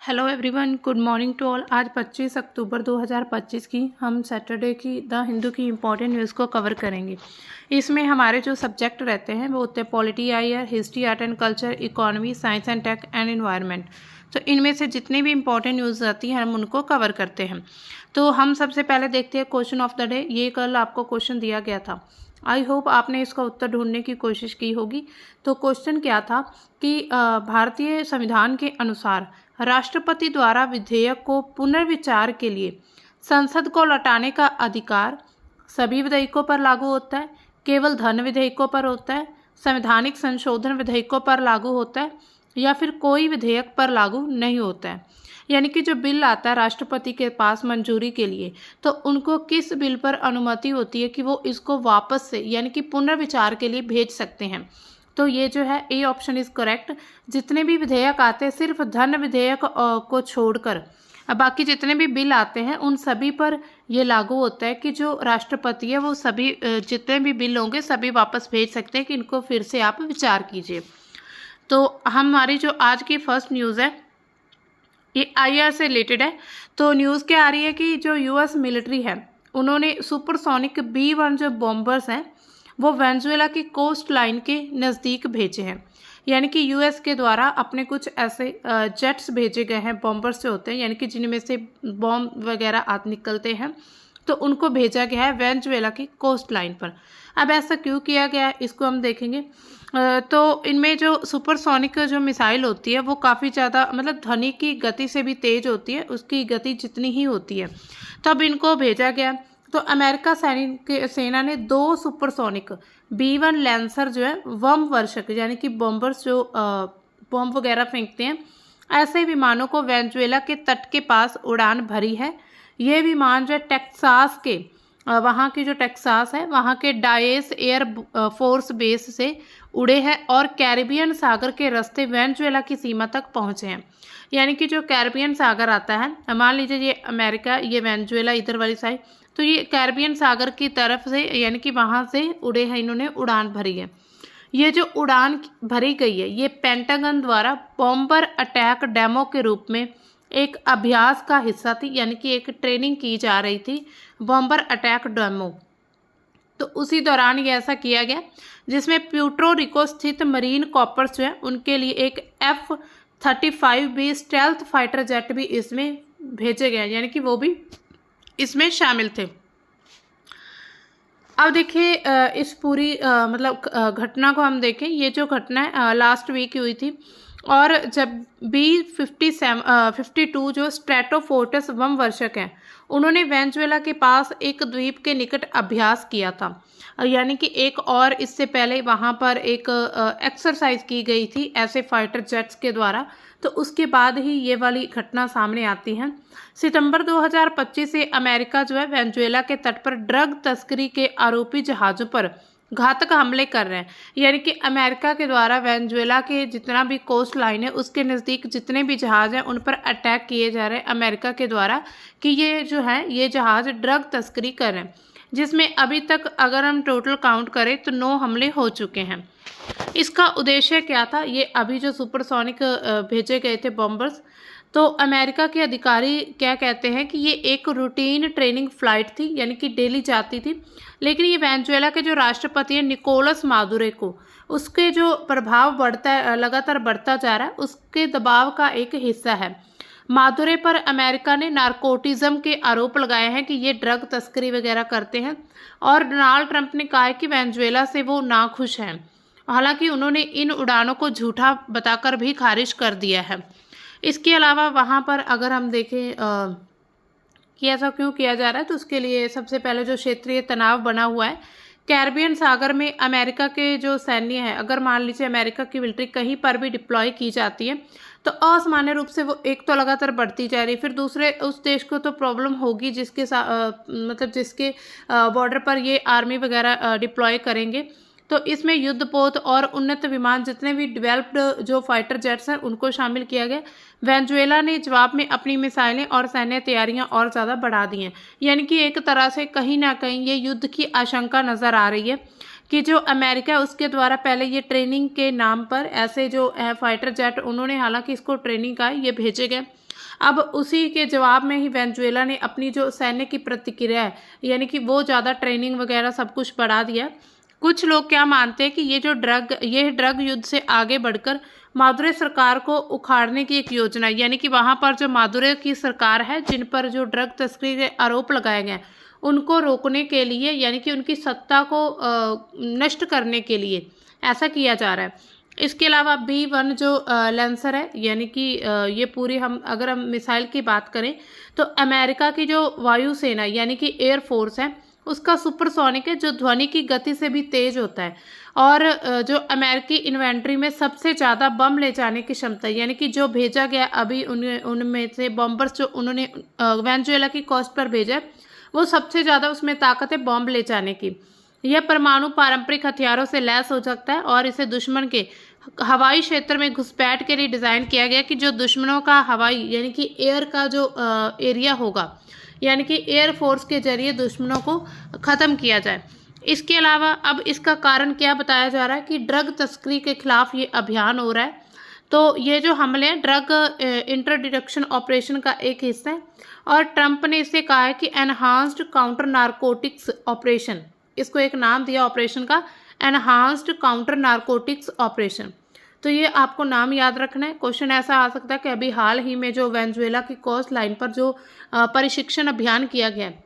Hello everyone, good morning to all. आज 25 अक्टूबर 2025 की हम सैटरडे की द हिंदू की इम्पोर्टेंट न्यूज़ को कवर करेंगे। इसमें हमारे जो सब्जेक्ट रहते हैं वो होते हैं polity IR, history, art and culture, economy, science and tech and environment. तो इनमें से जितनी भी इंपॉर्टेंट न्यूज़ आती हैं हम उनको कवर करते हैं। तो हम सबसे पहले देखते हैं क्वेश्चन ऑफ द डे। ये कल आपको क्वेश्चन दिया गया था। आई होप आपने इसका उत्तर ढूंढने की कोशिश की होगी। तो क्वेश्चन क्या था कि भारतीय संविधान के अनुसार राष्ट्रपति द्वारा विधेयक को पुनर्विचार के लिए संसद को लौटाने का अधिकार सभी विधेयकों पर लागू होता है, केवल धन विधेयकों पर होता है, संवैधानिक संशोधन विधेयकों पर लागू होता है, या फिर कोई विधेयक पर लागू नहीं होता है। यानी कि जो बिल आता है राष्ट्रपति के पास मंजूरी के लिए, तो उनको किस बिल पर अनुमति होती है कि वो इसको वापस से यानी कि पुनर्विचार के लिए भेज सकते हैं। तो ये जो है ए ऑप्शन इज करेक्ट। जितने भी विधेयक आते हैं सिर्फ धन विधेयक को छोड़कर बाकी जितने भी बिल आते हैं उन सभी पर ये लागू होता है कि जो राष्ट्रपति है वो सभी जितने भी बिल होंगे सभी वापस भेज सकते हैं कि इनको फिर से आप विचार कीजिए। तो हमारी जो आज की फर्स्ट न्यूज़ है ये आईआर से रिलेटेड है। तो न्यूज़ क्या आ रही है कि जो यूएस मिलिट्री है उन्होंने सुपरसोनिक B-1 जो बॉम्बर्स हैं वो वेनेजुएला की कोस्ट लाइन के नज़दीक भेजे हैं। यानी कि यूएस के द्वारा अपने कुछ ऐसे जेट्स भेजे गए हैं, बॉम्बर्स जो होते हैं यानी कि जिनमें से बॉम्ब वगैरह निकलते हैं, तो उनको भेजा गया है वेनेजुएला की कोस्ट लाइन पर। अब ऐसा क्यों किया गया है इसको हम देखेंगे। तो इनमें जो सुपरसोनिक जो मिसाइल होती है वो काफ़ी ज़्यादा मतलब ध्वनि की गति से भी तेज़ होती है, उसकी गति जितनी ही होती है। तो अब इनको भेजा गया। तो अमेरिका सेना ने 2 सुपरसोनिक B-1 लैंसर जो है बम वर्षक यानी कि बॉम्बर्स जो बम वगैरह फेंकते हैं ऐसे विमानों को वेनेजुएला के तट के पास उड़ान भरी है। ये विमान जो टेक्सास के वहाँ की जो टेक्सास है वहाँ के डायस एयर फोर्स बेस से उड़े हैं और कैरिबियन सागर के रास्ते वेनेजुएला की सीमा तक पहुँचे हैं। यानी कि जो कैरिबियन सागर आता है, मान लीजिए ये अमेरिका, ये वेनेजुएला इधर वाली साइड, तो ये कैरिबियन सागर की तरफ से यानी कि वहाँ से उड़े हैं, इन्होंने उड़ान भरी है। ये जो उड़ान भरी गई है ये पेंटागन द्वारा बॉम्बर अटैक डेमो के रूप में एक अभ्यास का हिस्सा थी, यानी कि एक ट्रेनिंग की जा रही थी बॉम्बर अटैक डेमो। तो उसी दौरान ये ऐसा किया गया जिसमें प्यूर्टो रिको स्थित मरीन कॉर्प्स जो है उनके लिए एक F-35B स्टेल्थ फाइटर जेट भी इसमें भेजे गए, यानी कि वो भी इसमें शामिल थे। अब देखिए इस पूरी मतलब घटना को हम देखें। ये जो घटना है लास्ट वीक हुई थी और जब B-52 जो स्ट्रेटोफोर्टिस बम वर्षक हैं उन्होंने वेनेजुएला के पास एक द्वीप के निकट अभ्यास किया था। यानी कि एक और इससे पहले वहाँ पर एक एक्सरसाइज की गई थी ऐसे फाइटर जेट्स के द्वारा। तो उसके बाद ही ये वाली घटना सामने आती है। सितंबर 2025 से अमेरिका जो है वेनेजुएला के तट पर ड्रग तस्करी के आरोपी जहाज़ों पर घातक हमले कर रहे हैं। यानी कि अमेरिका के द्वारा वेनेजुएला के जितना भी कोस्ट लाइन है उसके नज़दीक जितने भी जहाज़ हैं उन पर अटैक किए जा रहे हैं अमेरिका के द्वारा कि ये जो है ये जहाज़ ड्रग तस्करी कर रहे हैं, जिसमें अभी तक अगर हम टोटल काउंट करें तो 9 हमले हो चुके हैं। इसका उद्देश्य क्या था? ये अभी जो सुपरसोनिक भेजे गए थे बॉम्बर्स, तो अमेरिका के अधिकारी क्या कहते हैं कि ये एक रूटीन ट्रेनिंग फ़्लाइट थी, यानी कि डेली जाती थी। लेकिन ये वेनेजुएला के जो राष्ट्रपति हैं निकोलस मादुरो को उसके जो प्रभाव लगातार बढ़ता जा रहा है उसके दबाव का एक हिस्सा है। मादुरो पर अमेरिका ने नारकोटिज्म के आरोप लगाए हैं कि ये ड्रग तस्करी वगैरह करते हैं और डोनाल्ड ट्रंप ने कहा है कि वेनेजुएला से वो नाखुश हैं। हालांकि उन्होंने इन उड़ानों को झूठा बताकर भी खारिज कर दिया है। इसके अलावा वहाँ पर अगर हम देखें कि ऐसा क्यों किया जा रहा है, तो उसके लिए सबसे पहले जो क्षेत्रीय तनाव बना हुआ है कैरिबियन सागर में अमेरिका के जो सैन्य है, अगर मान लीजिए अमेरिका की मिलिट्री कहीं पर भी डिप्लॉय की जाती है तो असामान्य रूप से वो एक तो लगातार बढ़ती जा रही है, फिर दूसरे उस देश को तो प्रॉब्लम होगी जिसके मतलब जिसके बॉर्डर पर ये आर्मी वगैरह डिप्लॉय करेंगे। तो इसमें युद्धपोत और उन्नत विमान जितने भी डेवलप्ड जो फाइटर जेट्स हैं उनको शामिल किया गया। वेनेजुएला ने जवाब में अपनी मिसाइलें और सैन्य तैयारियां और ज़्यादा बढ़ा दी हैं। यानी कि एक तरह से कहीं ना कहीं ये युद्ध की आशंका नज़र आ रही है कि जो अमेरिका है उसके द्वारा पहले ये ट्रेनिंग के नाम पर ऐसे जो फाइटर जेट उन्होंने हालांकि इसको ट्रेनिंग का ये भेजे गए अब उसी के जवाब में ही वेनेजुएला ने अपनी जो सैन्य की प्रतिक्रिया है, यानी कि वो ज़्यादा ट्रेनिंग वगैरह सब कुछ बढ़ा दिया। कुछ लोग क्या मानते हैं कि ये ड्रग युद्ध से आगे बढ़कर मादुरो सरकार को उखाड़ने की एक योजना है, यानी कि वहाँ पर जो मादुरो की सरकार है, जिन पर जो ड्रग तस्करी के आरोप लगाए गए हैं, उनको रोकने के लिए, यानी कि उनकी सत्ता को नष्ट करने के लिए ऐसा किया जा रहा है। इसके अलावा B-1 जो लैंसर है, यानी कि ये पूरी अगर हम मिसाइल की बात करें तो अमेरिका की जो वायुसेना यानी कि एयरफोर्स है, उसका सुपरसोनिक है, जो ध्वनि की गति से भी तेज होता है, और जो अमेरिकी इन्वेंट्री में सबसे ज़्यादा बम ले जाने की क्षमता है, यानी कि जो भेजा गया अभी उनमें से बॉम्बर्स जो उन्होंने वेनेजुएला की कोस्ट पर भेजा है, वो सबसे ज़्यादा उसमें ताकत है बॉम्ब ले जाने की। यह परमाणु पारंपरिक हथियारों से लैस हो सकता है और इसे दुश्मन के हवाई क्षेत्र में घुसपैठ के लिए डिज़ाइन किया गया कि जो दुश्मनों का हवाई यानी कि एयर का जो एरिया होगा, यानी कि एयर फोर्स के जरिए दुश्मनों को ख़त्म किया जाए। इसके अलावा अब इसका कारण क्या बताया जा रहा है कि ड्रग तस्करी के खिलाफ ये अभियान हो रहा है। तो ये जो हमले हैं ड्रग इंटरडिक्शन ऑपरेशन का एक हिस्सा है, और ट्रंप ने इसे कहा है कि एनहांस्ड काउंटर नारकोटिक्स ऑपरेशन, इसको एक नाम दिया ऑपरेशन का, एनहांस्ड काउंटर नारकोटिक्स ऑपरेशन। तो ये आपको नाम याद रखना है। क्वेश्चन ऐसा आ सकता है कि अभी हाल ही में जो वेनेजुएला की कोस्ट लाइन पर जो प्रशिक्षण अभियान किया गया है,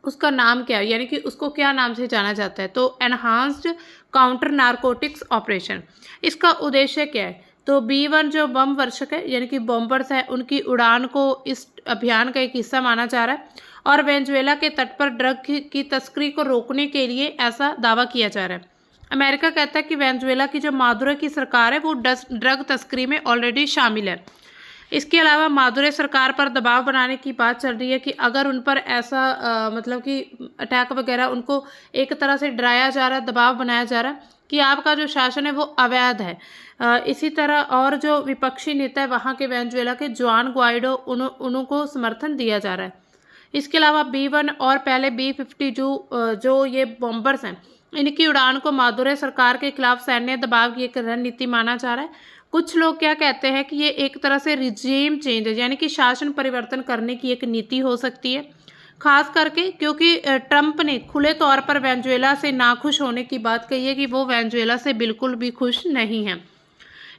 उसका नाम क्या है, यानी कि उसको क्या नाम से जाना जाता है, तो एनहांस्ड काउंटर नारकोटिक्स ऑपरेशन। इसका उद्देश्य क्या है, तो B-1 जो बम वर्षक है, यानी कि बॉम्बर्स है, उनकी उड़ान को इस अभियान का एक हिस्सा माना जा रहा है, और वेनेजुएला के तट पर ड्रग की तस्करी को रोकने के लिए ऐसा दावा किया जा रहा है। अमेरिका कहता है कि वेनेजुएला की जो मादुरो की सरकार है वो ड्रग तस्करी में ऑलरेडी शामिल है। इसके अलावा मादुरो सरकार पर दबाव बनाने की बात चल रही है कि अगर उन पर ऐसा मतलब कि अटैक वगैरह, उनको एक तरह से डराया जा रहा है, दबाव बनाया जा रहा है कि आपका जो शासन है वो अवैध है। इसी तरह और जो विपक्षी नेता है वहाँ के वेनेजुएला के जुआन गुआइडो, उनको समर्थन दिया जा रहा है। इसके अलावा B-1 और पहले B-50 जो ये बॉम्बर्स हैं, इनकी उड़ान को मादुरो सरकार के खिलाफ सैन्य दबाव की एक रणनीति माना जा रहा है। कुछ लोग क्या कहते हैं कि ये एक तरह से रिजीम चेंज है, यानी कि शासन परिवर्तन करने की एक नीति हो सकती है, खास करके क्योंकि ट्रंप ने खुले तौर पर वेनेजुएला से नाखुश होने की बात कही है कि वो वेनेजुएला से बिल्कुल भी खुश नहीं है।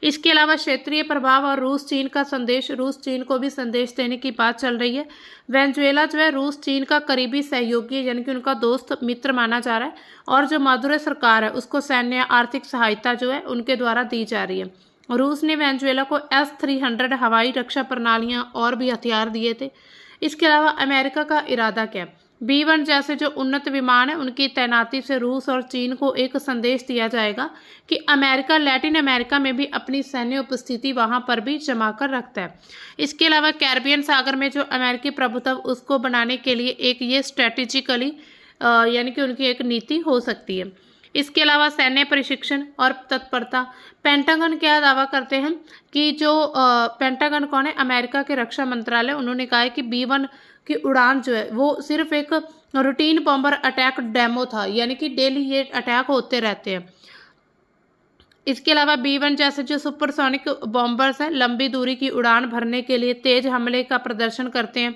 इसके अलावा क्षेत्रीय प्रभाव और रूस चीन को भी संदेश देने की बात चल रही है। वेनेजुएला जो है रूस चीन का करीबी सहयोगी है, यानी कि उनका दोस्त मित्र माना जा रहा है, और जो मादुरो सरकार है उसको सैन्य आर्थिक सहायता जो है उनके द्वारा दी जा रही है। रूस ने वेनेजुएला को S-300 हवाई रक्षा प्रणालियां और भी हथियार दिए थे। इसके अलावा अमेरिका का इरादा क्या है, B-1 जैसे जो उन्नत विमान है उनकी तैनाती से रूस और चीन को एक संदेश दिया जाएगा कि अमेरिका लैटिन अमेरिका में भी अपनी सैन्य उपस्थिति वहां पर भी जमा कर रखता है। इसके अलावा कैरिबियन सागर में जो अमेरिकी प्रभुत्व उसको बनाने के लिए एक ये स्ट्रेटेजिकली यानी कि उनकी एक नीति हो सकती है। इसके अलावा सैन्य प्रशिक्षण और तत्परता, पेंटागन क्या दावा करते हैं कि जो पेंटागन कौन है, अमेरिका के रक्षा मंत्रालय, उन्होंने कहा है कि B-1 की उड़ान जो है वो सिर्फ एक रूटीन बॉम्बर अटैक डेमो था, यानी कि डेली ये अटैक होते रहते हैं। इसके अलावा B-1 जैसे जो सुपरसोनिक बॉम्बर्स हैं लंबी दूरी की उड़ान भरने के लिए तेज हमले का प्रदर्शन करते हैं,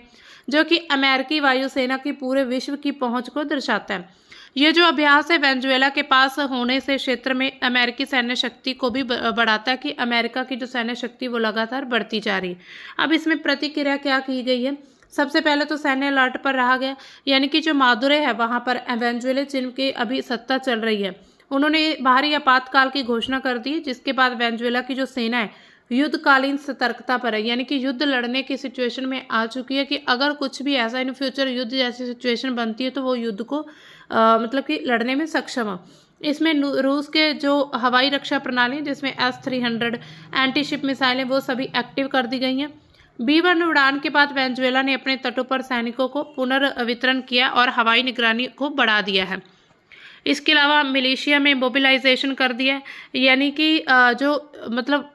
जो कि अमेरिकी वायुसेना की पूरे विश्व की पहुंच को दर्शाता है। ये जो अभ्यास है वेनेजुएला के पास होने से क्षेत्र में अमेरिकी सैन्य शक्ति को भी बढ़ाता है कि अमेरिका की जो सैन्य शक्ति वो लगातार बढ़ती जा रही है। अब इसमें प्रतिक्रिया क्या की गई है, सबसे पहले तो सैन्य अलर्ट पर रहा गया, यानी कि जो मादुरो है वहाँ पर वेनेजुएला जिनकी अभी सत्ता चल रही है उन्होंने बाहरी आपातकाल की घोषणा कर दी, जिसके बाद वेनेजुएला की जो सेना है युद्धकालीन सतर्कता पर है, यानी कि युद्ध लड़ने की सिचुएशन में आ चुकी है कि अगर कुछ भी ऐसा इन फ्यूचर युद्ध जैसी सिचुएशन बनती है तो वो युद्ध को मतलब कि लड़ने में सक्षम हो। इसमें रूस के जो हवाई रक्षा प्रणाली जिसमें S-300 एंटी शिप मिसाइलें वो सभी एक्टिव कर दी गई हैं। B-1 उड़ान के बाद वेनेजुएला ने अपने तटों पर सैनिकों को पुनर्वितरण किया और हवाई निगरानी को बढ़ा दिया है। इसके अलावा मिलिशिया में मोबिलाइजेशन कर दिया है, यानी कि जो मतलब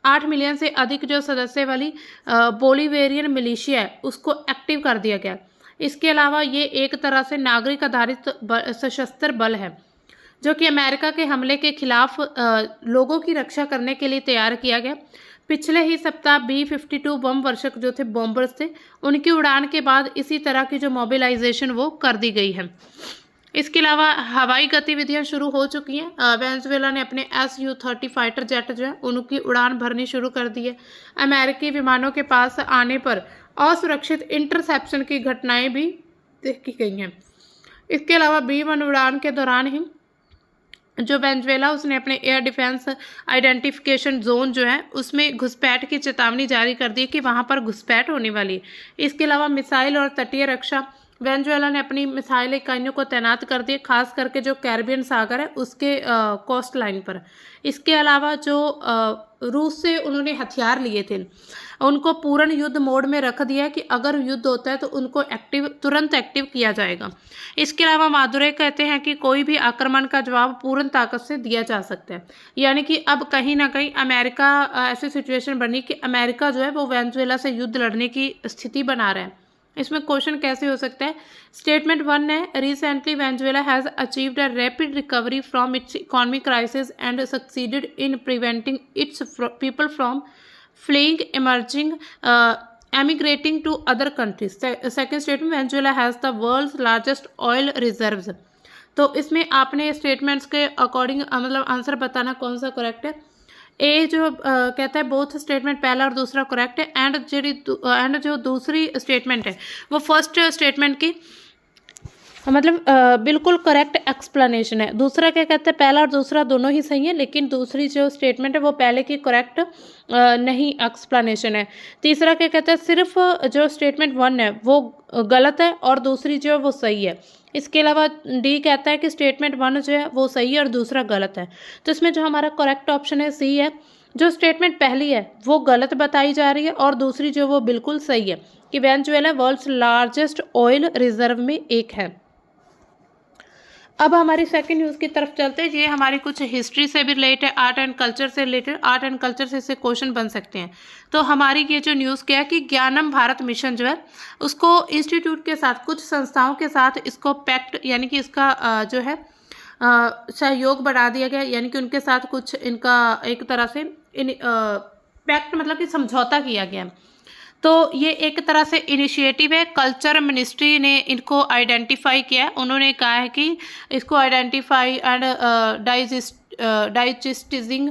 8 मिलियन से अधिक जो सदस्य वाली बोलिवेरियन मिलिशिया है उसको एक्टिव कर दिया गया। इसके अलावा ये एक तरह से नागरिक आधारित सशस्त्र बल है जो कि अमेरिका के हमले के खिलाफ लोगों की रक्षा करने के लिए तैयार किया गया। पिछले ही सप्ताह B-52 बम वर्षक जो थे बॉम्बर्स थे, उनकी उड़ान के बाद इसी तरह की जो मोबिलाइजेशन वो कर दी गई है। इसके अलावा हवाई गतिविधियां शुरू हो चुकी हैं। वेनेजुएला ने अपने Su-30 फाइटर जेट जो है उनकी उड़ान भरनी शुरू कर दी है। अमेरिकी विमानों के पास आने पर असुरक्षित इंटरसेप्शन की घटनाएं भी देखी गई हैं। इसके अलावा B-1 उड़ान के दौरान ही जो वेनेजुएला उसने अपने एयर डिफेंस आइडेंटिफिकेशन जोन जो है उसमें घुसपैठ की चेतावनी जारी कर दी कि वहां पर घुसपैठ होने वाली है। इसके अलावा मिसाइल और तटीय रक्षा वेनेजुएला ने अपनी मिसाइल इकाइयों को तैनात कर दिए, खास करके जो कैरिबियन सागर है उसके कोस्ट लाइन पर। इसके अलावा जो रूस से उन्होंने हथियार लिए थे उनको पूर्ण युद्ध मोड में रख दिया कि अगर युद्ध होता है तो उनको तुरंत एक्टिव किया जाएगा। इसके अलावा मादुरो कहते हैं कि कोई भी आक्रमण का जवाब पूर्ण ताकत से दिया जा सकता है, यानी कि अब कहीं ना कहीं अमेरिका ऐसी सिचुएशन बनी कि अमेरिका जो है वो वेनेजुएला से युद्ध लड़ने की स्थिति बना रहा है। इसमें क्वेश्चन कैसे हो सकता है? स्टेटमेंट 1 है, recently Venezuela has achieved a rapid recovery from its economic crisis and succeeded in preventing it's people from flaying emerging emigrating to other countries. Second statement, Venezuela has the world's largest oil reserves. तो इसमें आपने statements के according मतलब answer बताना कौन सा correct है। ए जो कहता है बोथ स्टेटमेंट पहला और दूसरा करेक्ट है, एंड जो दूसरी स्टेटमेंट है वो फर्स्ट स्टेटमेंट की मतलब बिल्कुल करेक्ट एक्सप्लेनेशन है। दूसरा क्या कहता है, पहला और दूसरा दोनों ही सही है, लेकिन दूसरी जो स्टेटमेंट है वो पहले की करेक्ट नहीं एक्सप्लेनेशन है। तीसरा क्या कहता है, सिर्फ जो स्टेटमेंट 1 है वो गलत है और दूसरी जो है वो सही है। इसके अलावा डी कहता है कि स्टेटमेंट 1 जो है वो सही है और दूसरा गलत है। तो इसमें जो हमारा करेक्ट ऑप्शन है सी है। जो स्टेटमेंट पहली है वो गलत बताई जा रही है और दूसरी जो वो बिल्कुल सही है कि Venezuela world's largest oil reserve में एक है। अब हमारी सेकंड न्यूज़ की तरफ चलते हैं। ये हमारी कुछ हिस्ट्री से भी रिलेटेड है, आर्ट एंड कल्चर से रिलेटेड। आर्ट एंड कल्चर से इससे क्वेश्चन बन सकते हैं। तो हमारी ये जो न्यूज़ क्या है कि ज्ञानम भारत मिशन जो है उसको इंस्टीट्यूट के साथ कुछ संस्थाओं के साथ इसको पैक्ट यानी कि इसका जो है सहयोग बढ़ा दिया गया, यानी कि उनके साथ कुछ इनका एक तरह से पैक्ट मतलब कि समझौता किया गया। तो ये एक तरह से इनिशिएटिव है। कल्चर मिनिस्ट्री ने इनको आइडेंटिफाई किया। उन्होंने कहा है कि इसको आइडेंटिफाई एंड डाइजेस्टिजिंग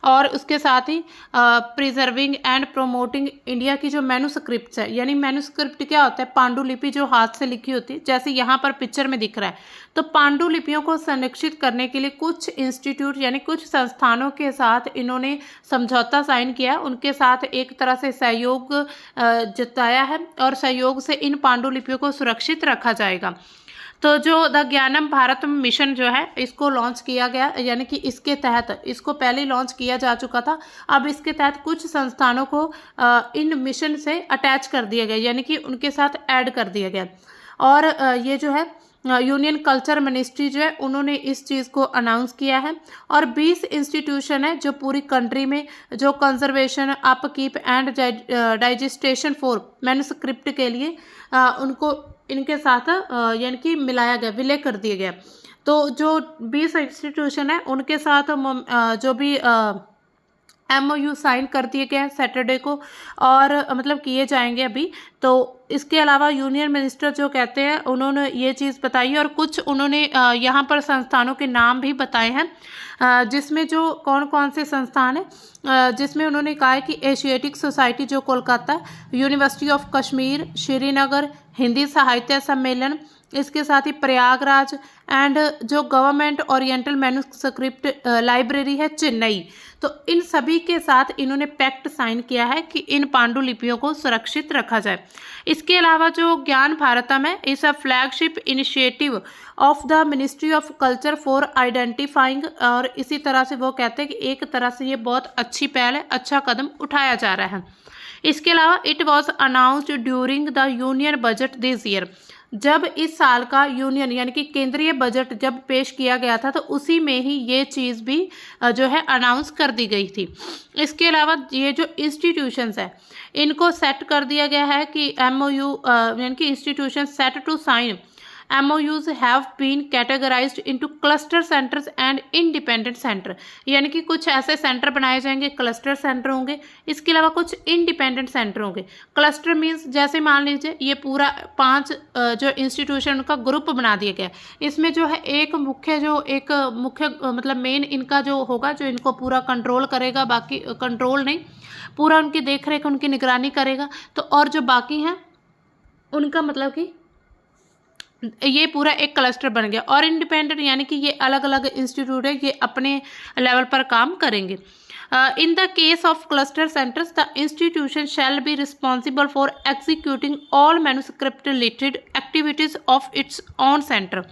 और उसके साथ ही प्रिजर्विंग एंड प्रोमोटिंग इंडिया की जो मैन्युस्क्रिप्ट्स है, यानी मैन्युस्क्रिप्ट क्या होता है, पांडुलिपि जो हाथ से लिखी होती है, जैसे यहाँ पर पिक्चर में दिख रहा है। तो पांडुलिपियों को संरक्षित करने के लिए कुछ इंस्टीट्यूट यानी कुछ संस्थानों के साथ इन्होंने समझौता साइन किया। उनके साथ एक तरह से सहयोग जताया है और सहयोग से इन पांडुलिपियों को सुरक्षित रखा जाएगा। तो जो द ज्ञानम भारत मिशन जो है इसको लॉन्च किया गया, यानी कि इसके तहत इसको पहले लॉन्च किया जा चुका था। अब इसके तहत कुछ संस्थानों को इन मिशन से अटैच कर दिया गया, यानी कि उनके साथ ऐड कर दिया गया। और ये जो है यूनियन कल्चर मिनिस्ट्री जो है उन्होंने इस चीज़ को अनाउंस किया है। और 20 इंस्टीट्यूशन है जो पूरी कंट्री में जो conservation, upkeep and digitisation for manuscript के लिए उनको इनके साथ यानी कि मिलाया गया, विलय कर दिया गया। तो जो 20 इंस्टीट्यूशन है उनके साथ जो भी MOU साइन कर दिए गए हैं सैटरडे को और मतलब किए जाएंगे अभी। तो इसके अलावा यूनियन मिनिस्टर जो कहते हैं उन्होंने ये चीज़ बताई और कुछ उन्होंने यहाँ पर संस्थानों के नाम भी बताए हैं, जिसमें जो कौन कौन से संस्थान हैं, जिसमें उन्होंने कहा है कि एशियाटिक सोसाइटी जो कोलकाता, यूनिवर्सिटी ऑफ कश्मीर श्रीनगर, हिंदी साहित्य सम्मेलन, इसके साथ ही प्रयागराज एंड जो गवर्नमेंट ओरिएंटल मैन्युस्क्रिप्ट लाइब्रेरी है चेन्नई। तो इन सभी के साथ इन्होंने पैक्ट साइन किया है कि इन पांडुलिपियों को सुरक्षित रखा जाए। इसके अलावा जो ज्ञान भारतम है इस a flagship initiative of the ministry of culture for identifying, और इसी तरह से वो कहते हैं कि एक तरह से ये बहुत अच्छी पहल है, अच्छा कदम उठाया जा रहा है। इसके अलावा it was announced during the union budget this year, जब इस साल का यूनियन यानी कि केंद्रीय बजट जब पेश किया गया था तो उसी में ही ये चीज़ भी जो है अनाउंस कर दी गई थी। इसके अलावा ये जो इंस्टीट्यूशंस है इनको सेट कर दिया गया है कि MOU यानी कि institution set to sign MOUs have been categorized into cluster centers and independent center, यानी कि कुछ ऐसे सेंटर बनाए जाएंगे, क्लस्टर सेंटर होंगे, इसके अलावा कुछ इंडिपेंडेंट सेंटर होंगे। क्लस्टर मीन्स जैसे मान लीजिए ये पूरा 5 जो इंस्टीट्यूशन का ग्रुप बना दिया गया, इसमें जो है एक मुख्य मतलब मेन इनका जो होगा, जो इनको पूरा कंट्रोल करेगा, बाकी कंट्रोल नहीं, पूरा उनकी देख रेख उनकी निगरानी करेगा। तो और जो बाकी हैं उनका मतलब कि ये पूरा एक क्लस्टर बन गया। और इंडिपेंडेंट यानी कि ये अलग अलग इंस्टीट्यूट है, ये अपने लेवल पर काम करेंगे। In the case of cluster centers, the institution shall be responsible for executing all manuscript related activities of its own center,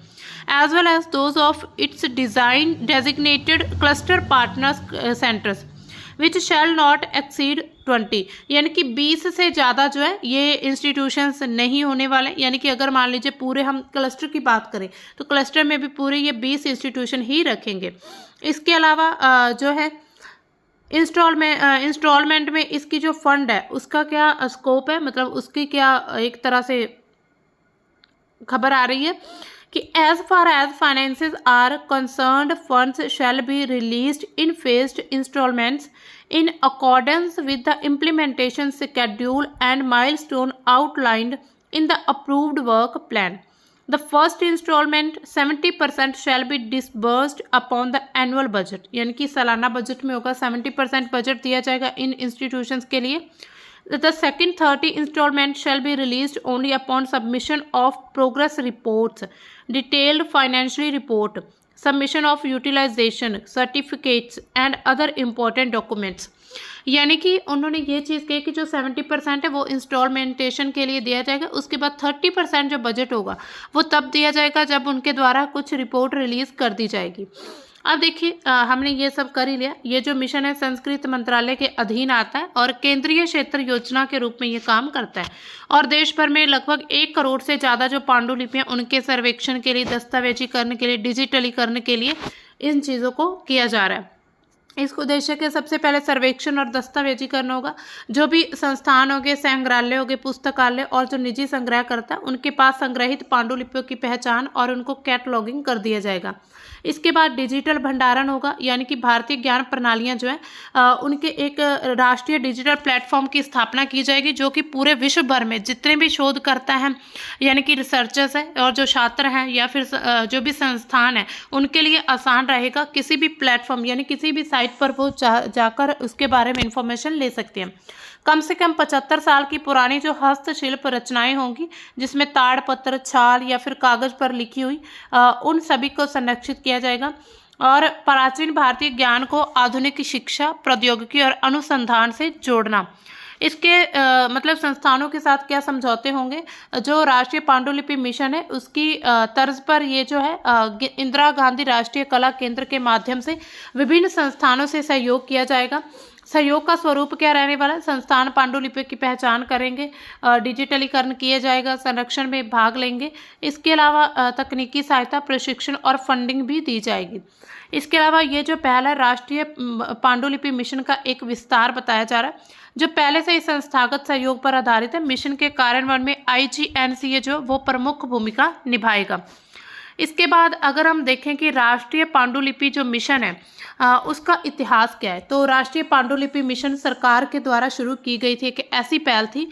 as well as those of its designated cluster partners centers, which shall not exceed 20। यानी कि 20 से ज़्यादा जो है ये institutions नहीं होने वाले। यानी कि अगर मान लीजिए पूरे हम क्लस्टर की बात करें तो क्लस्टर में भी पूरे ये 20 इंस्टीट्यूशन ही रखेंगे। इसके अलावा जो है इंस्टॉलमेंट में इसकी जो फंड है उसका क्या स्कोप है, मतलब उसकी क्या एक तरह से खबर आ रही है कि as far as finances are concerned funds shall be released in phased installments in accordance with the implementation schedule and milestone outlined in the approved work plan. The first installment 70% shall be disbursed upon the annual budget, यानी कि सालाना budget में होगा 70% budget दिया जाएगा इन institutions के लिए। The second 30 installment shall be released only upon submission of progress reports, detailed financial report, submission of utilisation certificates and other important documents. यानी कि उन्होंने ये चीज़ कही कि जो 70% है वो इंस्टॉलमेंटेशन के लिए दिया जाएगा, उसके बाद 30% जो बजट होगा वो तब दिया जाएगा जब उनके द्वारा कुछ रिपोर्ट रिलीज़ कर दी जाएगी। अब देखिए हमने ये सब कर ही लिया। ये जो मिशन है संस्कृति मंत्रालय के अधीन आता है और केंद्रीय क्षेत्र योजना के रूप में ये काम करता है और देश भर में लगभग 1 करोड़ से ज़्यादा जो पांडुलिपियाँ उनके सर्वेक्षण के लिए, दस्तावेजीकरण के लिए, डिजिटलीकरण के लिए इन चीज़ों को किया जा रहा है। इस उद्देश्य के सबसे पहले सर्वेक्षण और दस्तावेजीकरण होगा। जो भी संस्थान होंगे, संग्रहालय होंगे, पुस्तकालय और जो निजी संग्रहकर्ता उनके पास संग्रहित पांडुलिपियों की पहचान और उनको कैटलॉगिंग कर दिया जाएगा। इसके बाद डिजिटल भंडारण होगा, यानी कि भारतीय ज्ञान प्रणालियां जो है उनके एक राष्ट्रीय डिजिटल प्लेटफॉर्म की स्थापना की जाएगी, जो कि पूरे विश्व भर में जितने भी शोधकर्ता हैं यानी कि रिसर्चर्स हैं और जो छात्र हैं या फिर जो भी संस्थान है उनके लिए आसान रहेगा। किसी भी प्लेटफॉर्म यानी किसी भी साइट पर वो जाकर उसके बारे में इंफॉर्मेशन ले सकते हैं। कम से कम 75 साल की पुरानी जो हस्तशिल्प रचनाएं होंगी जिसमें ताड़पत्र, छाल या फिर कागज पर लिखी हुई उन सभी को संरक्षित किया जाएगा। और प्राचीन भारतीय ज्ञान को आधुनिक शिक्षा, प्रौद्योगिकी और अनुसंधान से जोड़ना। इसके मतलब संस्थानों के साथ क्या समझौते होंगे, जो राष्ट्रीय पांडुलिपि मिशन है उसकी तर्ज पर ये जो है इंदिरा गांधी राष्ट्रीय कला केंद्र के माध्यम से विभिन्न संस्थानों से सहयोग किया जाएगा। सहयोग का स्वरूप क्या रहने वाला है, संस्थान पांडुलिपि की पहचान करेंगे, डिजिटलीकरण किया जाएगा, संरक्षण में भाग लेंगे। इसके अलावा तकनीकी सहायता, प्रशिक्षण और फंडिंग भी दी जाएगी। इसके अलावा ये जो पहला राष्ट्रीय पांडुलिपि मिशन का एक विस्तार बताया जा रहा है जो पहले से ही संस्थागत सहयोग पर आधारित है। मिशन के कार्यान्वयन में IGNCA जो वो प्रमुख भूमिका निभाएगा। इसके बाद अगर हम देखें कि राष्ट्रीय पांडुलिपि जो मिशन है उसका इतिहास क्या है, तो राष्ट्रीय पांडुलिपि मिशन सरकार के द्वारा शुरू की गई थी। एक ऐसी पहल थी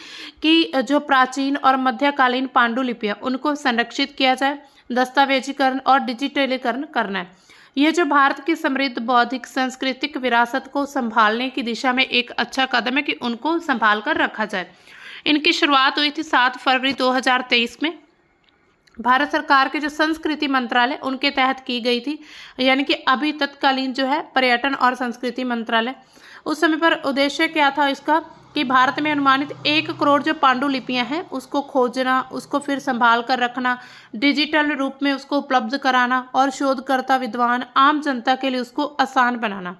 कि जो प्राचीन और मध्यकालीन पांडुलिपियाँ उनको संरक्षित किया जाए, दस्तावेजीकरण और डिजिटलीकरण करना है। यह जो भारत की समृद्ध बौद्धिक सांस्कृतिक विरासत को संभालने की दिशा में एक अच्छा कदम है कि उनको संभाल कर रखा जाए। इनकी शुरुआत हुई थी 7 फरवरी 2023 में भारत सरकार के जो संस्कृति मंत्रालय उनके तहत की गई थी, यानी कि अभी तत्कालीन जो है पर्यटन और संस्कृति मंत्रालय। उस समय पर उद्देश्य क्या था इसका कि भारत में अनुमानित 1 करोड़ जो पांडुलिपियां हैं उसको खोजना, उसको फिर संभाल कर रखना, डिजिटल रूप में उसको उपलब्ध कराना और शोधकर्ता, विद्वान, आम जनता के लिए उसको आसान बनाना।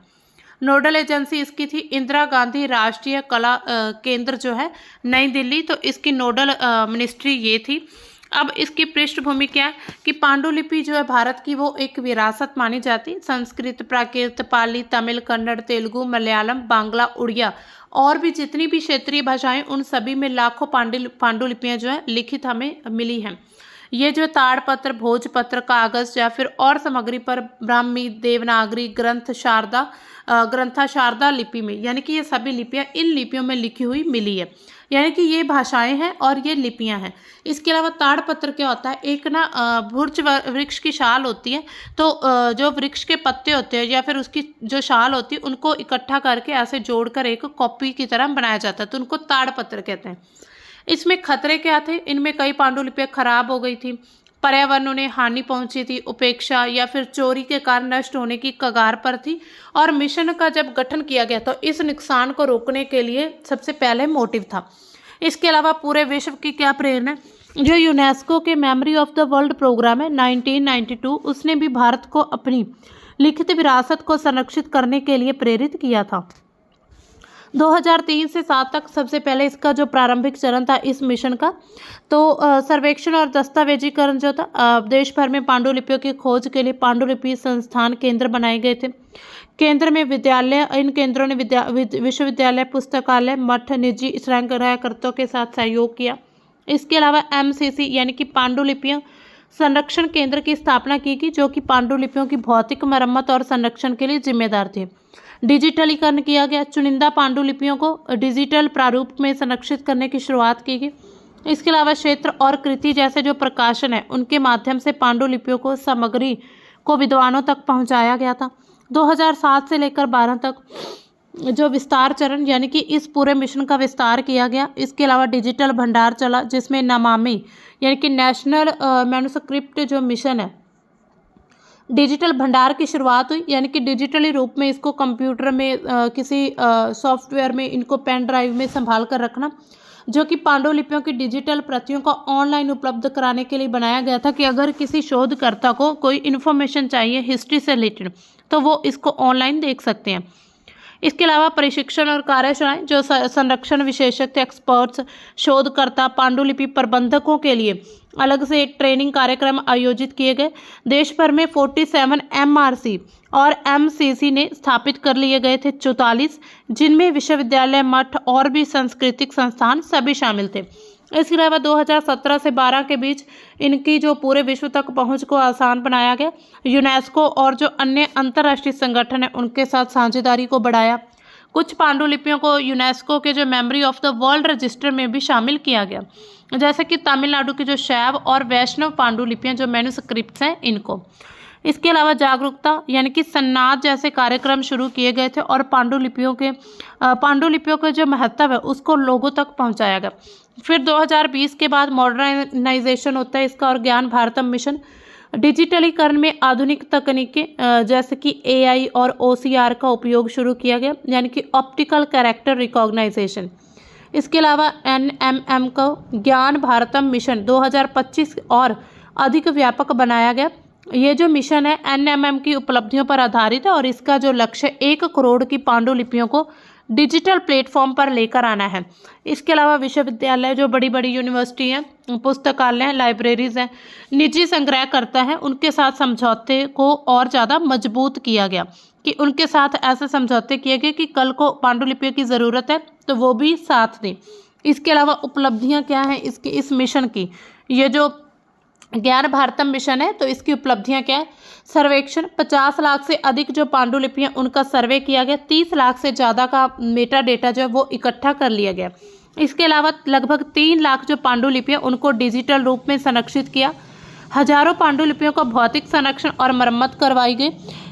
नोडल एजेंसी इसकी थी इंदिरा गांधी राष्ट्रीय कला केंद्र जो है नई दिल्ली, तो इसकी नोडल मिनिस्ट्री ये थी। अब इसकी पृष्ठभूमि क्या है कि पांडुलिपि जो है भारत की वो एक विरासत मानी जाती। संस्कृत, प्राकृत, पाली, तमिल, कन्नड़, तेलुगु, मलयालम, बांग्ला, उड़िया और भी जितनी भी क्षेत्रीय भाषाएं उन सभी में लाखों पांडुलिपियां जो है लिखित हमें मिली हैं। ये जो ताड़पत्र, भोजपत्र, कागज या फिर और सामग्री पर ब्राह्मी, देवनागरी, ग्रंथा शारदा लिपि में, यानी कि ये सभी लिपियां इन लिपियों में लिखी हुई मिली है, यानी कि ये भाषाएं हैं और ये लिपियां हैं। इसके अलावा ताड़पत्र क्या होता है, एक ना भुर्ज वृक्ष की शाल होती है, तो जो वृक्ष के पत्ते होते हैं या फिर उसकी जो शाल होती है उनको इकट्ठा करके ऐसे जोड़कर एक कॉपी की तरह बनाया जाता है, तो उनको ताड़पत्र कहते हैं। इसमें खतरे क्या थे, इनमें कई पांडुलिपियां खराब हो गई थी, पर्यावरण उन्हें हानि पहुंची थी, उपेक्षा या फिर चोरी के कारण नष्ट होने की कगार पर थी। और मिशन का जब गठन किया गया तो इस नुकसान को रोकने के लिए सबसे पहले मोटिव था। इसके अलावा पूरे विश्व की क्या प्रेरणा है, जो यूनेस्को के memory of the world program है 1992, उसने भी भारत को अपनी लिखित विरासत को संरक्षित करने के लिए प्रेरित किया था। 2003 से 7 तक सबसे पहले इसका जो प्रारंभिक चरण था इस मिशन का, तो सर्वेक्षण और दस्तावेजीकरण जो था, देश भर में पांडुलिपियों की खोज के लिए पांडुलिपि संस्थान केंद्र बनाए गए थे। केंद्र में विद्यालय, इन केंद्रों ने विश्वविद्यालय, पुस्तकालय, मठ, निजी संग्रहकर्ताओं के साथ सहयोग किया। इसके अलावा MCC यानी कि पांडुलिपियों संरक्षण केंद्र की स्थापना की गई, जो कि पांडुलिपियों की भौतिक मरम्मत और संरक्षण के लिए जिम्मेदार थे। डिजिटलीकरण किया गया, चुनिंदा पांडुलिपियों को डिजिटल प्रारूप में संरक्षित करने की शुरुआत की गई। इसके अलावा क्षेत्र और कृति जैसे जो प्रकाशन है उनके माध्यम से पांडुलिपियों को सामग्री को विद्वानों तक पहुंचाया गया था। 2007 से लेकर 12 तक जो विस्तार चरण यानी कि इस पूरे मिशन का विस्तार किया गया। इसके अलावा डिजिटल भंडार चला, जिसमें नमामि यानी कि नेशनल मैन्युस्क्रिप्ट जो मिशन है, डिजिटल भंडार की शुरुआत हुई, यानी कि डिजिटली रूप में इसको कंप्यूटर में किसी सॉफ्टवेयर में इनको पेन ड्राइव में संभाल कर रखना, जो कि पांडुलिपियों की डिजिटल प्रतियों को ऑनलाइन उपलब्ध कराने के लिए बनाया गया था कि अगर किसी शोधकर्ता को कोई इन्फॉर्मेशन चाहिए हिस्ट्री से रिलेटेड तो वो इसको ऑनलाइन देख सकते हैं। इसके अलावा प्रशिक्षण और कार्यशालाएं, जो संरक्षण विशेषज्ञ, एक्सपर्ट्स, शोधकर्ता, पांडुलिपि प्रबंधकों के लिए अलग से ट्रेनिंग कार्यक्रम आयोजित किए गए। देश भर में 47 MRC और MCC ने स्थापित कर लिए गए थे 44, जिनमें विश्वविद्यालय, मठ और भी सांस्कृतिक संस्थान सभी शामिल थे। इसके अलावा 2017 से 12 के बीच इनकी जो पूरे विश्व तक पहुंच को आसान बनाया गया। यूनेस्को और जो अन्य अंतर्राष्ट्रीय संगठन है उनके साथ साझेदारी को बढ़ाया। कुछ पांडुलिपियों को यूनेस्को के जो memory of the world register में भी शामिल किया गया, जैसे कि तमिलनाडु की जो शैव और वैष्णव पांडुलिपियां जो मैन्युस्क्रिप्ट्स हैं इनको। इसके अलावा जागरूकता यानी कि सन्नाद जैसे कार्यक्रम शुरू किए गए थे और पांडुलिपियों के जो महत्व है उसको लोगों तक पहुंचाया गया। फिर 2020 के बाद मॉडर्नाइजेशन होता है इसका, और ज्ञान भारतम मिशन डिजिटलीकरण में आधुनिक तकनीकें जैसे कि AI और OCR का उपयोग शुरू किया गया, यानी कि ऑप्टिकल कैरेक्टर रिकॉग्नाइजेशन। इसके अलावा NMM को ज्ञान भारतम मिशन 2025 और अधिक व्यापक बनाया गया। ये जो मिशन है NMM की उपलब्धियों पर आधारित है और इसका जो लक्ष्य 1 करोड़ की पांडुलिपियों को डिजिटल प्लेटफॉर्म पर लेकर आना है। इसके अलावा विश्वविद्यालय, जो बड़ी बड़ी यूनिवर्सिटी हैं, पुस्तकालय हैं, लाइब्रेरीज हैं, निजी संग्रहकर्ता हैं, उनके साथ समझौते को और ज़्यादा मजबूत किया गया कि उनके साथ ऐसे समझौते किए गए कि कल को पांडुलिपियों की ज़रूरत है तो वो भी साथ दें। इसके अलावा उपलब्धियां क्या हैं इस मिशन की, ये जो ज्ञान भारतम मिशन है तो इसकी उपलब्धियां क्या है। सर्वेक्षण, 50 लाख से अधिक जो पांडुलिपियां उनका सर्वे किया गया, 30 लाख से ज़्यादा का मेटा डेटा जो है वो इकट्ठा कर लिया गया। इसके अलावा लगभग 3 लाख जो पांडुलिपियां उनको डिजिटल रूप में संरक्षित किया। हजारों पांडुलिपियों का भौतिक संरक्षण और मरम्मत करवाई गई।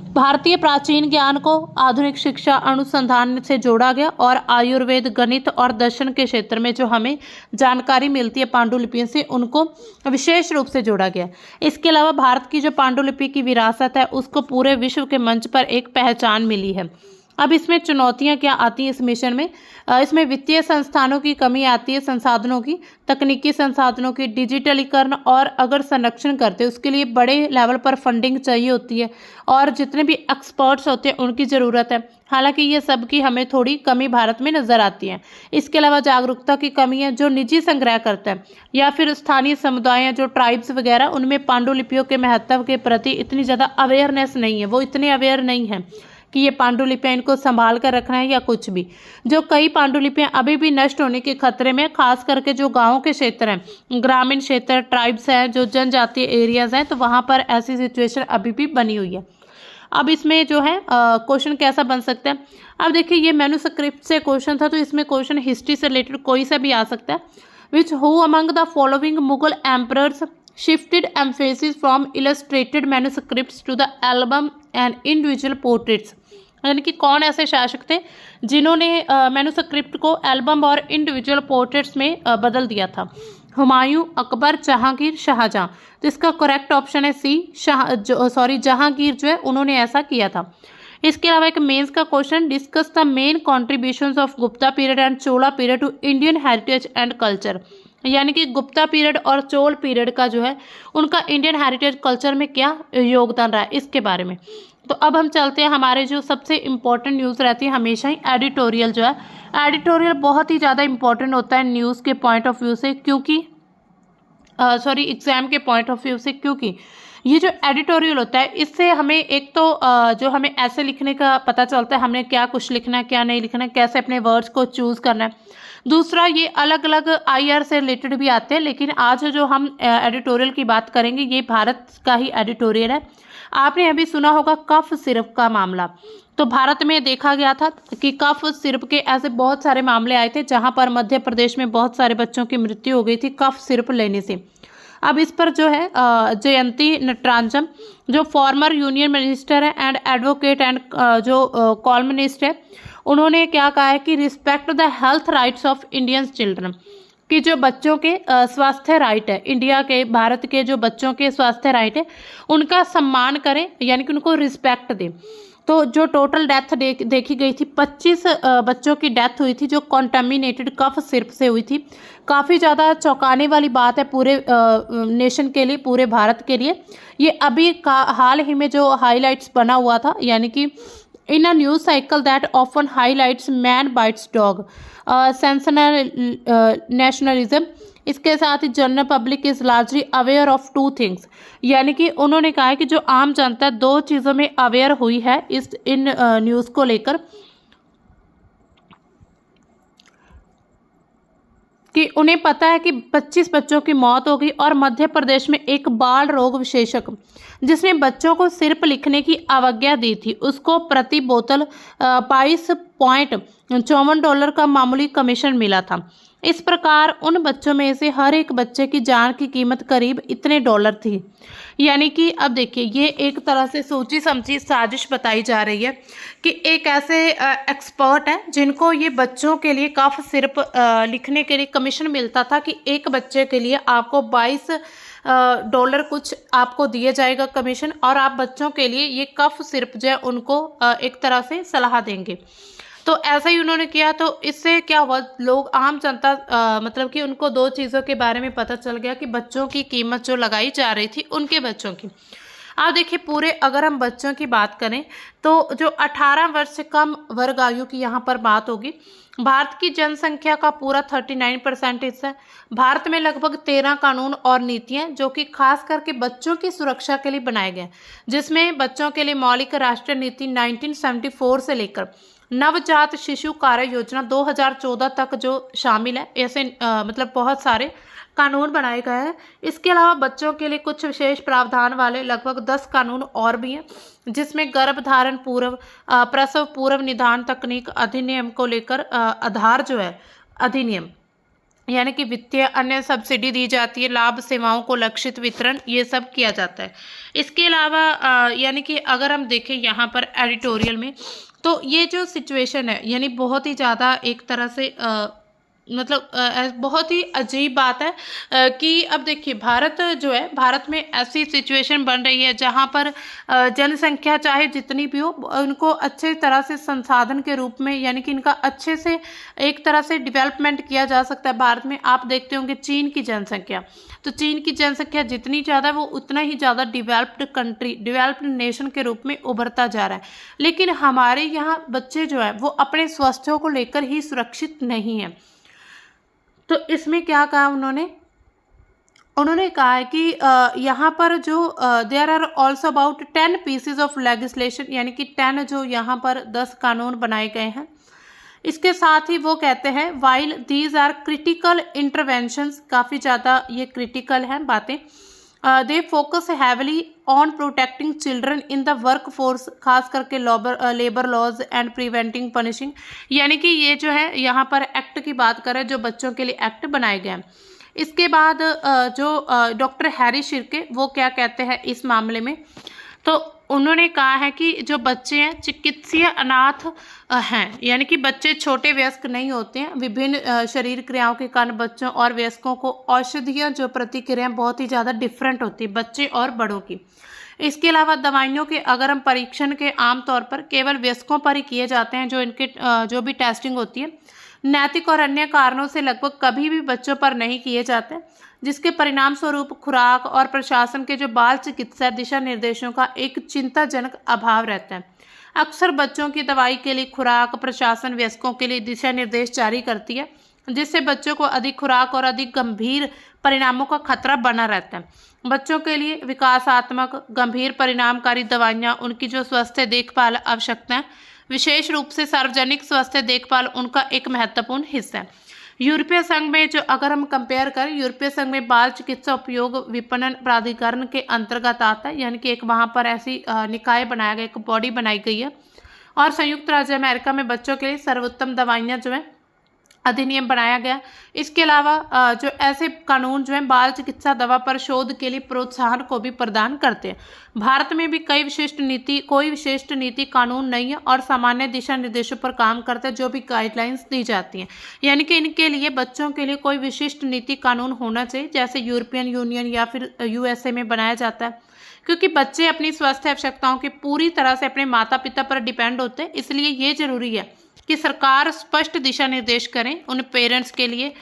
भारतीय प्राचीन ज्ञान को आधुनिक शिक्षा अनुसंधान से जोड़ा गया और आयुर्वेद, गणित और दर्शन के क्षेत्र में जो हमें जानकारी मिलती है पांडुलिपियों से, उनको विशेष रूप से जोड़ा गया। इसके अलावा भारत की जो पांडुलिपि की विरासत है उसको पूरे विश्व के मंच पर एक पहचान मिली है। अब इसमें चुनौतियां क्या आती हैं इस मिशन में, इसमें वित्तीय संस्थानों की कमी आती है, संसाधनों की, तकनीकी संसाधनों की, डिजिटलीकरण, और अगर संरक्षण करते हैं उसके लिए बड़े लेवल पर फंडिंग चाहिए होती है और जितने भी एक्सपर्ट्स होते हैं उनकी ज़रूरत है। हालांकि ये सब की हमें थोड़ी कमी भारत में नज़र आती है। इसके अलावा जागरूकता की कमी है, जो निजी संग्रह करता है या फिर स्थानीय समुदाय जो ट्राइब्स वगैरह, उनमें पांडुलिपियों के महत्व के प्रति इतनी ज़्यादा अवेयरनेस नहीं है, वो इतने अवेयर नहीं है कि ये पांडुलिपियाँ इनको संभाल कर रखना है या कुछ भी। जो कई पांडुलिपियाँ अभी भी नष्ट होने के खतरे में, खास करके जो गाँव के क्षेत्र हैं, ग्रामीण क्षेत्र, ट्राइब्स हैं, जो जनजातीय एरियाज हैं, तो वहाँ पर ऐसी सिचुएशन अभी भी बनी हुई है। अब इसमें जो है क्वेश्चन कैसा बन सकता है, अब देखिए ये मैन्युस्क्रिप्ट से क्वेश्चन था, तो इसमें क्वेश्चन हिस्ट्री से रिलेटेड कोई सा भी आ सकता है। Which who among the following Mughal emperors shifted emphasis from illustrated manuscripts to the album and individual portraits, यानी कि कौन ऐसे शासक थे जिन्होंने मैन्युस्क्रिप्ट को एल्बम और इंडिविजुअल पोर्ट्रेट्स में बदल दिया था। हुमायूं, अकबर, जहांगीर, शाहजहां। तो इसका करेक्ट ऑप्शन है सी, जहांगीर जो है उन्होंने ऐसा किया था। इसके अलावा एक मेंस का question, discuss the main contributions of Gupta period and Chola period to Indian heritage and culture, यानी कि गुप्ता पीरियड और चोल पीरियड का जो है उनका इंडियन हेरिटेज कल्चर में क्या योगदान रहा है, इसके बारे में। तो अब हम चलते हैं, हमारे जो सबसे इम्पोर्टेंट न्यूज़ रहती है हमेशा ही एडिटोरियल जो है, एडिटोरियल बहुत ही ज़्यादा इंपॉर्टेंट होता है न्यूज़ के पॉइंट ऑफ व्यू से, क्योंकि एग्जाम के पॉइंट ऑफ व्यू से, क्योंकि ये जो एडिटोरियल होता है इससे हमें एक तो जो हमें ऐसे लिखने का पता चलता है, हमने क्या कुछ लिखना है, क्या नहीं लिखना है, कैसे अपने वर्ड्स को चूज़ करना है। दूसरा, ये अलग अलग आईआर से रिलेटेड भी आते हैं, लेकिन आज जो हम एडिटोरियल की बात करेंगे ये भारत का ही एडिटोरियल है। आपने अभी सुना होगा कफ सिरप का मामला, तो भारत में देखा गया था कि कफ सिरप के ऐसे बहुत सारे मामले आए थे जहां पर मध्य प्रदेश में बहुत सारे बच्चों की मृत्यु हो गई थी कफ सिरप लेने से। अब इस पर जो है जयंती नटराजन, जो फॉर्मर यूनियन मिनिस्टर है एंड एडवोकेट एंड जो कॉलमनिस्ट है, उन्होंने क्या कहा है कि respect the health rights of Indian children, कि जो बच्चों के स्वास्थ्य राइट है, इंडिया के, भारत के जो बच्चों के स्वास्थ्य राइट है उनका सम्मान करें, यानी कि उनको रिस्पेक्ट दें। तो जो टोटल डेथ देखी गई थी, 25 बच्चों की डेथ हुई थी जो कॉन्टामिनेटेड कफ सिरप से हुई थी। काफ़ी ज़्यादा चौंकाने वाली बात है पूरे नेशन के लिए, पूरे भारत के लिए। ये अभी हाल ही में जो हाईलाइट्स बना हुआ था, यानी कि in a news cycle that often highlights man bites dog nationalism. इसके साथ ही general public is largely aware of two things, यानी कि उन्होंने कहा है कि जो आम जनता दो चीज़ों में अवेयर हुई है इन न्यूज़ को लेकर, कि उन्हें पता है कि 25 बच्चों की मौत हो गई, और मध्य प्रदेश में एक बाल रोग विशेषज्ञ जिसने बच्चों को सिर्फ लिखने की अवज्ञा दी थी, उसको प्रति बोतल $22.54 का मामूली कमीशन मिला था। इस प्रकार उन बच्चों में से हर एक बच्चे की जान की कीमत करीब इतने डॉलर थी। यानी कि अब देखिए ये एक तरह से सोची समझी साजिश बताई जा रही है कि एक ऐसे एक्सपर्ट है जिनको ये बच्चों के लिए कफ सिरप लिखने के लिए कमीशन मिलता था कि एक बच्चे के लिए आपको $22 कुछ आपको दिया जाएगा कमीशन, और आप बच्चों के लिए ये कफ सिरप जो है उनको एक तरह से सलाह देंगे। तो ऐसा ही उन्होंने किया, तो इससे क्या हुआ, लोग आम जनता मतलब कि उनको दो चीज़ों के बारे में पता चल गया कि बच्चों की कीमत जो लगाई जा रही थी उनके बच्चों की। आप देखिए पूरे अगर हम बच्चों की बात करें तो जो 18 वर्ष से कम वर्ग आयु की यहाँ पर बात होगी, भारत की जनसंख्या का पूरा 39% हिस्सा है। भारत में लगभग 13 कानून और नीतियां जो कि खास करके बच्चों की सुरक्षा के लिए बनाए गए, जिसमें बच्चों के लिए मौलिक राष्ट्रीय नीति 1974 से लेकर नवजात शिशु कार्य योजना 2014 तक जो शामिल है, ऐसे मतलब बहुत सारे कानून बनाए गए हैं। इसके अलावा बच्चों के लिए कुछ विशेष प्रावधान वाले लगभग 10 कानून और भी हैं, जिसमें गर्भधारण पूर्व, प्रसव पूर्व निदान तकनीक अधिनियम को लेकर आधार जो है अधिनियम, यानी कि वित्तीय अन्य सब्सिडी दी जाती है, लाभ सेवाओं को लक्षित वितरण, ये सब किया जाता है। इसके अलावा यानी कि अगर हम देखें यहाँ पर एडिटोरियल में, तो ये जो सिचुएशन है यानी बहुत ही ज़्यादा एक तरह से मतलब बहुत ही अजीब बात है कि अब देखिए भारत जो है, भारत में ऐसी सिचुएशन बन रही है जहाँ पर जनसंख्या चाहे जितनी भी हो, उनको अच्छे तरह से संसाधन के रूप में, यानी कि इनका अच्छे से एक तरह से डेवलपमेंट किया जा सकता है। भारत में आप देखते होंगे चीन की जनसंख्या, तो चीन की जनसंख्या जितनी ज़्यादा है वो उतना ही ज़्यादा डेवलप्ड कंट्री, डेवलप्ड नेशन के रूप में उभरता जा रहा है। लेकिन हमारे यहाँ बच्चे जो है वो अपने स्वास्थ्य को लेकर ही सुरक्षित नहीं हैं। तो इसमें क्या कहा उन्होंने, उन्होंने कहा है कि यहाँ पर जो there are also about 10 pieces of legislation, यानी कि 10 जो यहाँ पर 10 कानून बनाए गए हैं। इसके साथ ही वो कहते हैं while these are critical interventions, काफ़ी ज़्यादा ये क्रिटिकल हैं बातें, they focus heavily on protecting children in the work force, खास करके labour laws and preventing punishing, यानी कि ये जो है यहाँ पर एक्ट की बात करें जो बच्चों के लिए एक्ट बनाए गए हैं। इसके बाद जो डॉक्टर हैरी शिर्के वो क्या कहते हैं इस मामले में, तो उन्होंने कहा है कि जो बच्चे हैं चिकित्सीय अनाथ हैं, यानी कि बच्चे छोटे वयस्क नहीं होते हैं। विभिन्न शरीर क्रियाओं के कारण बच्चों और वयस्कों को औषधियाँ जो प्रतिक्रियाएं बहुत ही ज़्यादा डिफरेंट होती है बच्चे और बड़ों की। इसके अलावा दवाइयों के अगर हम परीक्षण के आमतौर पर केवल वयस्कों पर ही किए जाते हैं, जो इनके जो भी टेस्टिंग होती है नैतिक और अन्य कारणों से लगभग कभी भी बच्चों पर नहीं किए जाते, जिसके परिणाम स्वरूप खुराक और प्रशासन के जो बाल चिकित्सा दिशा निर्देशों का एक चिंताजनक अभाव रहता है। अक्सर बच्चों की दवाई के लिए खुराक प्रशासन वयस्कों के लिए दिशा निर्देश जारी करती है, जिससे बच्चों को अधिक खुराक और अधिक गंभीर परिणामों का खतरा बना रहता है। बच्चों के लिए विकासात्मक गंभीर परिणामकारी दवाइयाँ उनकी जो स्वास्थ्य देखभाल आवश्यकताएं, विशेष रूप से सार्वजनिक स्वास्थ्य देखभाल उनका एक महत्वपूर्ण हिस्सा है। यूरोपीय संघ में जो अगर हम कंपेयर करें, यूरोपीय संघ में बाल चिकित्सा उपयोग विपणन प्राधिकरण के अंतर्गत आता है, यानी कि एक वहाँ पर ऐसी निकाय बनाया गया, एक बॉडी बनाई गई है। और संयुक्त राज्य अमेरिका में बच्चों के लिए सर्वोत्तम दवाइयाँ जो है अधिनियम बनाया गया। इसके अलावा जो ऐसे कानून जो है बाल चिकित्सा दवा पर शोध के लिए प्रोत्साहन को भी प्रदान करते हैं। भारत में भी कोई विशिष्ट नीति कानून नहीं है और सामान्य दिशा निर्देशों पर काम करते हैं, जो भी गाइडलाइंस दी जाती हैं, यानी कि इनके लिए बच्चों के लिए कोई विशिष्ट नीति कानून होना चाहिए, जैसे यूरोपियन यूनियन या फिर यूएसए में बनाया जाता है। क्योंकि बच्चे अपनी स्वास्थ्य आवश्यकताओं के पूरी तरह से अपने माता पिता पर डिपेंड होते हैं, इसलिए ये जरूरी है कि सरकार स्पष्ट दिशा निर्देश करें उन पेरेंट्स के लिए।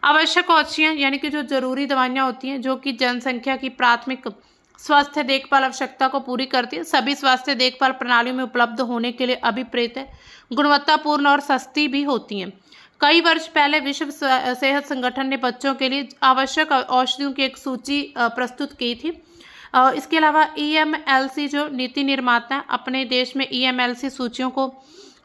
आवश्यक औषधियाँ, यानी कि जो जरूरी दवाइयाँ होती हैं जो कि जनसंख्या की प्राथमिक स्वास्थ्य देखभाल आवश्यकता को पूरी करती है, सभी स्वास्थ्य देखभाल प्रणालियों में उपलब्ध होने के लिए अभिप्रेत है, गुणवत्तापूर्ण और सस्ती भी होती हैं। कई वर्ष पहले विश्व सेहत संगठन ने बच्चों के लिए आवश्यक औषधियों की एक सूची प्रस्तुत की थी। इसके अलावा EMLC जो नीति निर्माता है अपने देश में EMLC सूचियों को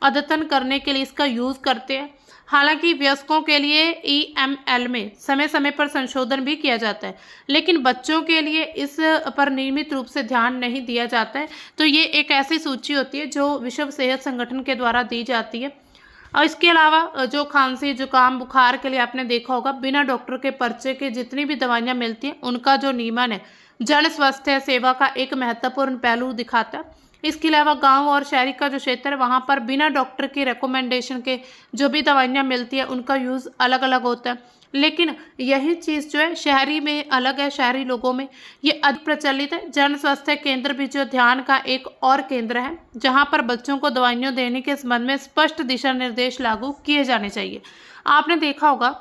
अद्यतन करने के लिए इसका यूज़ करते हैं। हालांकि वयस्कों के लिए EML में समय समय पर संशोधन भी किया जाता है, लेकिन बच्चों के लिए इस पर नियमित रूप से ध्यान नहीं दिया जाता है। तो ये एक ऐसी सूची होती है जो विश्व सेहत संगठन के द्वारा दी जाती है। और इसके अलावा जो खांसी जुकाम बुखार के लिए आपने देखा होगा बिना डॉक्टर के पर्चे के जितनी भी दवाइयाँ मिलती हैं उनका जो नियमन है जन स्वास्थ्य सेवा का एक महत्वपूर्ण पहलू दिखाता है। इसके अलावा गांव और शहरी का जो क्षेत्र है वहाँ पर बिना डॉक्टर की रिकमेंडेशन के जो भी दवाइयाँ मिलती है उनका यूज़ अलग अलग होता है, लेकिन यही चीज़ जो है शहरी में अलग है, शहरी लोगों में ये अधिक प्रचलित है। जन स्वास्थ्य केंद्र भी जो ध्यान का एक और केंद्र है जहाँ पर बच्चों को दवाइयाँ देने के संबंध में स्पष्ट दिशा निर्देश लागू किए जाने चाहिए। आपने देखा होगा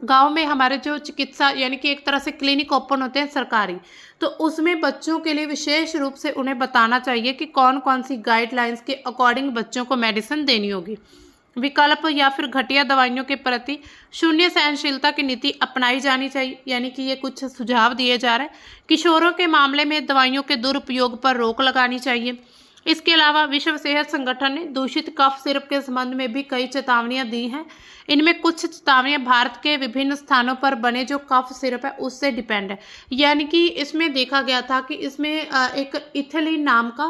गांव में हमारे जो चिकित्सा यानी कि एक तरह से क्लिनिक ओपन होते हैं सरकारी, तो उसमें बच्चों के लिए विशेष रूप से उन्हें बताना चाहिए कि कौन कौन सी गाइडलाइंस के अकॉर्डिंग बच्चों को मेडिसिन देनी होगी। विकल्प या फिर घटिया दवाइयों के प्रति शून्य सहनशीलता की नीति अपनाई जानी चाहिए, यानी कि ये कुछ सुझाव दिए जा रहे हैं। किशोरों के मामले में दवाइयों के दुरुपयोग पर रोक लगानी चाहिए। इसके अलावा विश्व सेहत संगठन ने दूषित कफ सिरप के संबंध में भी कई चेतावनियां दी हैं। इनमें कुछ चेतावनियां भारत के विभिन्न स्थानों पर बने जो कफ सिरप है उससे डिपेंड है, यानी कि इसमें देखा गया था कि इसमें एक इथिलीन नाम का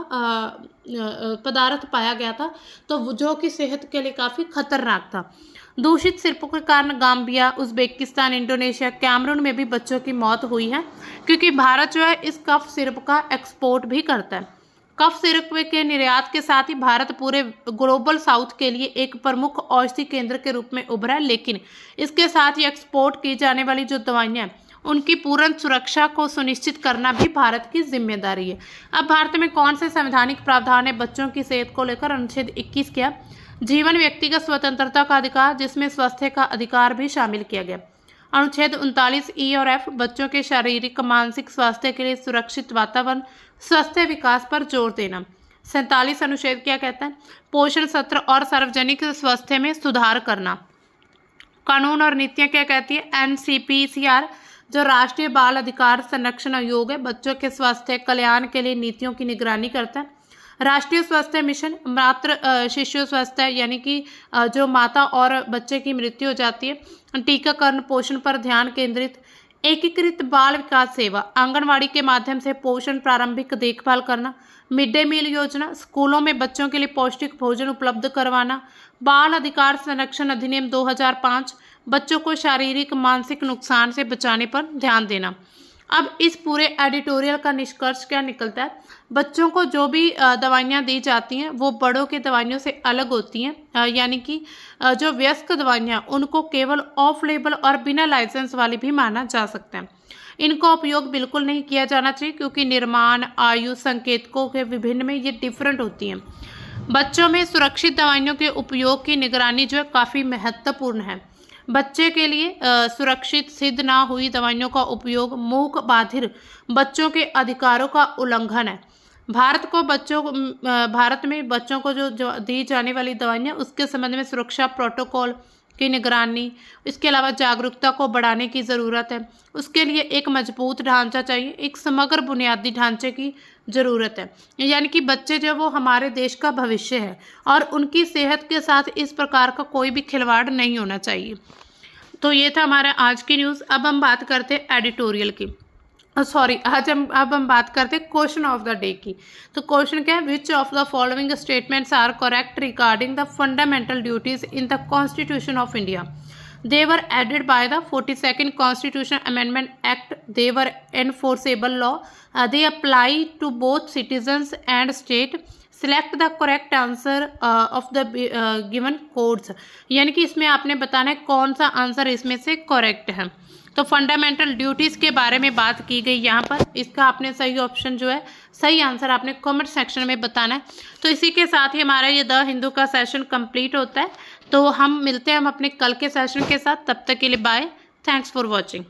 पदार्थ पाया गया था, तो जो कि सेहत के लिए काफ़ी खतरनाक था। दूषित सिरपों के कारण गाम्बिया, उज्बेकिस्तान, इंडोनेशिया, कैमरून में भी बच्चों की मौत हुई है, क्योंकि भारत जो है इस कफ सिरप का एक्सपोर्ट भी करता है। कफ सिरप के निर्यात के साथ ही भारत पूरे ग्लोबल साउथ के लिए एक प्रमुख औषधि केंद्र के रूप में उभरा है, लेकिन इसके साथ ही एक्सपोर्ट की जाने वाली जो दवाइयाँ उनकी पूर्ण सुरक्षा को सुनिश्चित करना भी भारत की जिम्मेदारी है। अब भारत में कौन से संवैधानिक प्रावधान है बच्चों की सेहत को लेकर? अनुच्छेद 21 क्या जीवन व्यक्तिगत स्वतंत्रता का अधिकार, जिसमें स्वास्थ्य का अधिकार भी शामिल किया गया। अनुच्छेद 39 E और F बच्चों के शारीरिक मानसिक स्वास्थ्य के लिए सुरक्षित वातावरण, स्वस्थ विकास पर जोर देना। 47 अनुच्छेद क्या कहता है? पोषण सत्र और सार्वजनिक स्वास्थ्य में सुधार करना। कानून और नीतियाँ क्या कहती है? NCPCR जो राष्ट्रीय बाल अधिकार संरक्षण आयोग है, बच्चों के स्वास्थ्य कल्याण के लिए नीतियों की निगरानी करता है। राष्ट्रीय स्वास्थ्य मिशन, मातृ शिशु स्वास्थ्य यानी कि जो माता और बच्चे की मृत्यु हो जाती है, टीकाकरण, पोषण पर ध्यान केंद्रित। एकीकृत बाल विकास सेवा, आंगनवाड़ी के माध्यम से पोषण, प्रारंभिक देखभाल करना। मिड डे मील योजना, स्कूलों में बच्चों के लिए पौष्टिक भोजन उपलब्ध करवाना। बाल अधिकार संरक्षण अधिनियम 2005, बच्चों को शारीरिक मानसिक नुकसान से बचाने पर ध्यान देना। अब इस पूरे एडिटोरियल का निष्कर्ष क्या निकलता है? बच्चों को जो भी दवाइयाँ दी जाती हैं वो बड़ों की दवाइयों से अलग होती हैं, यानी कि जो वयस्क दवाइयाँ उनको केवल ऑफ लेबल और बिना लाइसेंस वाली भी माना जा सकता है। इनका उपयोग बिल्कुल नहीं किया जाना चाहिए क्योंकि निर्माण, आयु, संकेतकों के विभिन्न में ये डिफरेंट होती हैं। बच्चों में सुरक्षित दवाइयों के उपयोग की निगरानी जो है काफ़ी महत्वपूर्ण है। बच्चे के लिए सुरक्षित सिद्ध ना हुई दवाइयों का उपयोग मूक बाधिर बच्चों के अधिकारों का उल्लंघन है। भारत में बच्चों को जो दी जाने वाली दवाइयाँ उसके संबंध में सुरक्षा प्रोटोकॉल की निगरानी, इसके अलावा जागरूकता को बढ़ाने की ज़रूरत है। उसके लिए एक मजबूत ढांचा चाहिए, एक समग्र बुनियादी ढांचे की ज़रूरत है। यानी कि बच्चे जो वो हमारे देश का भविष्य है और उनकी सेहत के साथ इस प्रकार का कोई भी खिलवाड़ नहीं होना चाहिए। तो ये था हमारा आज की न्यूज़। अब हम बात करते हैं एडिटोरियल की। अब हम बात करते हैं क्वेश्चन ऑफ द डे की। तो क्वेश्चन क्या है? Which of the following statements are correct regarding the fundamental duties in the constitution of India? They were added by the 42nd Constitution Amendment Act. They were enforceable law. They apply to both citizens and state. Select the correct answer of the given codes. यानी कि इसमें आपने बताना है कौन सा answer इसमें से करेक्ट है। तो फंडामेंटल ड्यूटीज़ के बारे में बात की गई यहाँ पर। इसका आपने सही ऑप्शन जो है, सही आंसर आपने कमेंट सेक्शन में बताना है। तो इसी के साथ ही हमारा ये द हिंदू का सेशन कंप्लीट होता है। तो हम मिलते हैं अपने कल के सेशन के साथ। तब तक के लिए बाय। Thanks for watching.